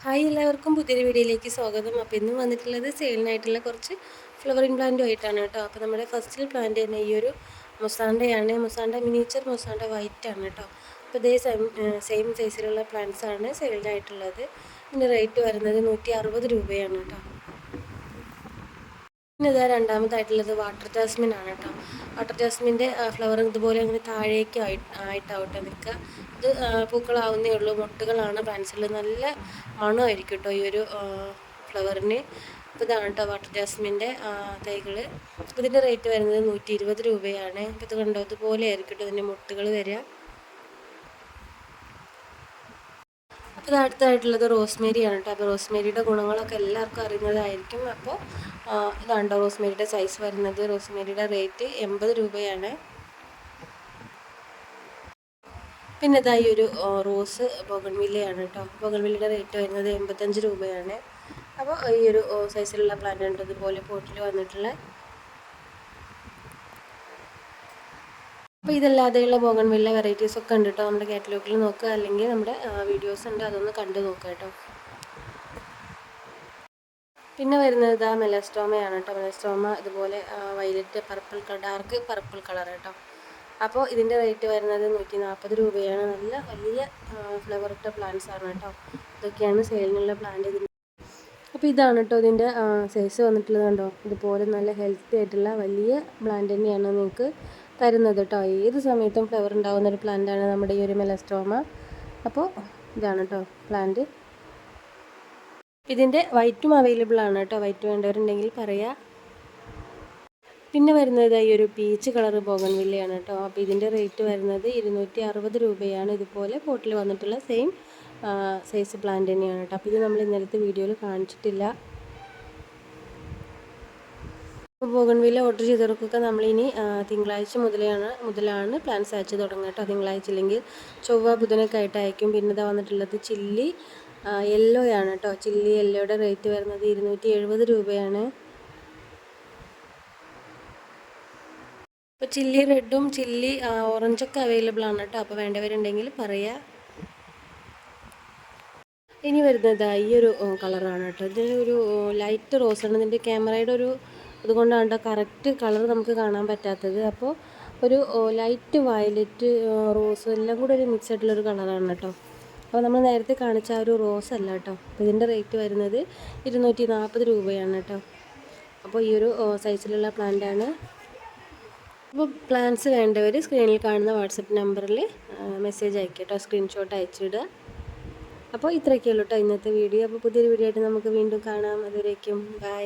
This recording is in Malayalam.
ഹായ് എല്ലാവർക്കും പുതിയൊരു വീഡിയോയിലേക്ക് സ്വാഗതം. അപ്പോൾ ഇന്ന് വന്നിട്ടുള്ളത് സെയിലിനായിട്ടുള്ള കുറച്ച് ഫ്ലവറിങ് പ്ലാന്റും ആയിട്ടാണ് കേട്ടോ. അപ്പോൾ നമ്മുടെ ഫസ്റ്റിൽ പ്ലാന്റ് തന്നെ ഈ ഒരു മൊസാണ്ടയാണ്. മൊസാണ്ട മിനിച്ചർ മൊസാണ്ട വൈറ്റ് ആണ് കേട്ടോ. അപ്പോൾ ഇതേ സെയിം സൈസിലുള്ള പ്ലാന്റ്സ് ആണ് സെയിലിനായിട്ടുള്ളത്. ഇതിൻ്റെ റേറ്റ് വരുന്നത് 160 രൂപയാണ് കേട്ടോ. പിന്നെ ഇതാ രണ്ടാമതായിട്ടുള്ളത് വാട്ടർ ജാസ്മിൻ ആണ് കേട്ടോ. വാട്ടർ ജാസ്മിൻ്റെ ഫ്ലവർ ഇതുപോലെ അങ്ങനെ താഴേക്ക് ആയിട്ടാവട്ടെ നിൽക്കുക. ഇത് പൂക്കളാവുന്നേ ഉള്ളൂ. മൊട്ടുകളാണ് പ്ലാന്റ്സിൽ. നല്ല മണമായിരിക്കും കേട്ടോ ഈ ഒരു ഫ്ലവറിന്. അപ്പോൾ ഇതാണ് കേട്ടോ വാട്ടർ ജാസ്മിൻ്റെ തൈകൾ. ഇതിൻ്റെ റേറ്റ് വരുന്നത് 120 രൂപയാണ്. അപ്പോൾ ഇത് കണ്ടോ, ഇതുപോലെ ആയിരിക്കും കേട്ടോ ഇതിൻ്റെ മൊട്ടുകൾ വരിക. അപ്പോൾ ഇത് അടുത്തായിട്ടുള്ളത് റോസ്മേരി ആണ് കേട്ടോ. അപ്പോൾ റോസ്മേരിയുടെ ഗുണങ്ങളൊക്കെ എല്ലാവർക്കും അറിയുന്നതായിരിക്കും. അപ്പോൾ ഇതാണ് റോസ്മേരിയുടെ സൈസ് വരുന്നത്. റോസ്മേരിയുടെ റേറ്റ് 80 രൂപയാണ്. പിന്നെ ഇതായി ഒരു റോസ് ബോഗൺവില്ലയാണ് കേട്ടോ. ബോഗൺവില്ലയുടെ റേറ്റ് വരുന്നത് 85 രൂപയാണ്. അപ്പോൾ ഈ ഒരു സൈസിലുള്ള പ്ലാന്റ് ഉണ്ട് ഇതുപോലെ പോട്ടിൽ വന്നിട്ടുള്ള. അപ്പോൾ ഇതല്ലാതെയുള്ള ബോഗൺവില്ല വെറൈറ്റീസ് ഒക്കെ ഉണ്ട് കേട്ടോ. നമ്മുടെ കാറ്റലോഗിൽ നോക്കുക, അല്ലെങ്കിൽ നമ്മുടെ വീഡിയോസ് ഉണ്ട്, അതൊന്ന് കണ്ടു നോക്കുക കേട്ടോ. പിന്നെ വരുന്നത് ഇതാ മെലസ്റ്റോമയാണ് കേട്ടോ. മെലസ്റ്റോമ ഇതുപോലെ വയലറ്റ് ഡാർക്ക് പർപ്പിൾ കളർ കേട്ടോ. അപ്പോൾ ഇതിൻ്റെ റേറ്റ് വരുന്നത് 140 രൂപയാണ്. നല്ല വലിയ ഫ്ലവർ ഇട്ട പ്ലാന്റ്സ് ആണ് കേട്ടോ. ഇതൊക്കെയാണ് സെയിലിനുള്ള പ്ലാന്റ്. അപ്പോൾ ഇതാണ് കേട്ടോ ഇതിൻ്റെ സൈസ് വന്നിട്ടുള്ളത്. കണ്ടോ, ഇതുപോലെ നല്ല ഹെൽത്തി ആയിട്ടുള്ള വലിയ പ്ലാന്റ് തന്നെയാണ് നിങ്ങൾക്ക് തരുന്നത് കേട്ടോ. ഏത് സമയത്തും ഫ്ലവർ ഉണ്ടാകുന്ന ഒരു പ്ലാന്റാണ് നമ്മുടെ ഈ ഒരു മെലസ്റ്റോമ. അപ്പോൾ ഇതാണ് കേട്ടോ പ്ലാന്റ്. ഇതിൻ്റെ വൈറ്റും അവൈലബിൾ ആണ് കേട്ടോ. വൈറ്റ് വേണ്ടവരുണ്ടെങ്കിൽ പറയാം. പിന്നെ വരുന്നത് ഈ ഒരു പീച്ച് കളർ ബോഗൺവില്ലയാണ് കേട്ടോ. അപ്പോൾ ഇതിൻ്റെ റേറ്റ് വരുന്നത് 260 രൂപയാണ്. ഇതുപോലെ പോട്ടിൽ വന്നിട്ടുള്ള സെയിം സൈസ് പ്ലാന്റ് തന്നെയാണ് കേട്ടോ. അപ്പോൾ ഇത് നമ്മൾ ഇന്നലത്തെ വീഡിയോയിൽ കാണിച്ചിട്ടില്ല. ബോഗൺവില്ല ഓർഡർ ചെയ്തവർക്കൊക്കെ നമ്മളിനി തിങ്കളാഴ്ച മുതലാണ് പ്ലാന്റ്സ് അയച്ചു തുടങ്ങുക കേട്ടോ. തിങ്കളാഴ്ച ഇല്ലെങ്കിൽ ചൊവ്വ ബുധനൊക്കെ ആയിട്ട് അയക്കും. പിന്നെ ഇതാ വന്നിട്ടുള്ളത് ചില്ലി യെല്ലോ ആണ് കേട്ടോ. ചില്ലി യെല്ലോയുടെ റേറ്റ് വരുന്നത് 270 രൂപയാണ്. അപ്പോൾ ചില്ലി റെഡും ചില്ലി ഓറഞ്ചൊക്കെ അവൈലബിൾ ആണ് കേട്ടോ. അപ്പോൾ വേണ്ടവരുണ്ടെങ്കിൽ പറയാം. ഇനി വരുന്നത് ഈ ഒരു കളറാണ് കേട്ടോ. ഇതിനൊരു ലൈറ്റ് റോസാണ്. ഇതിൻ്റെ ക്യാമറയുടെ ഒരു അതുകൊണ്ടാണ് കേട്ടോ കറക്റ്റ് കളർ നമുക്ക് കാണാൻ പറ്റാത്തത്. അപ്പോൾ ഒരു ലൈറ്റ് വയലറ്റ് റോസ് എല്ലാം കൂടെ ഒരു മിക്സ് ആയിട്ടുള്ളൊരു കളറാണ് കേട്ടോ. അപ്പോൾ നമ്മൾ നേരത്തെ കാണിച്ച ആ ഒരു റോസ് അല്ല കേട്ടോ. അപ്പോൾ ഇതിൻ്റെ റേറ്റ് വരുന്നത് 240 രൂപയാണ് കേട്ടോ. അപ്പോൾ ഈ ഒരു സൈസിലുള്ള പ്ലാന്റാണ്. അപ്പോൾ പ്ലാന്റ്സ് വേണ്ടവർ സ്ക്രീനിൽ കാണുന്ന വാട്സപ്പ് നമ്പറിൽ മെസ്സേജ് അയക്കുക കേട്ടോ. സ്ക്രീൻഷോട്ട് അയച്ചിടുക. അപ്പോൾ ഇത്രയൊക്കെയുള്ളൂ കേട്ടോ ഇന്നത്തെ വീഡിയോ. അപ്പോൾ പുതിയൊരു വീഡിയോ ആയിട്ട് നമുക്ക് വീണ്ടും കാണാം. അതുവരേക്കും ബൈ.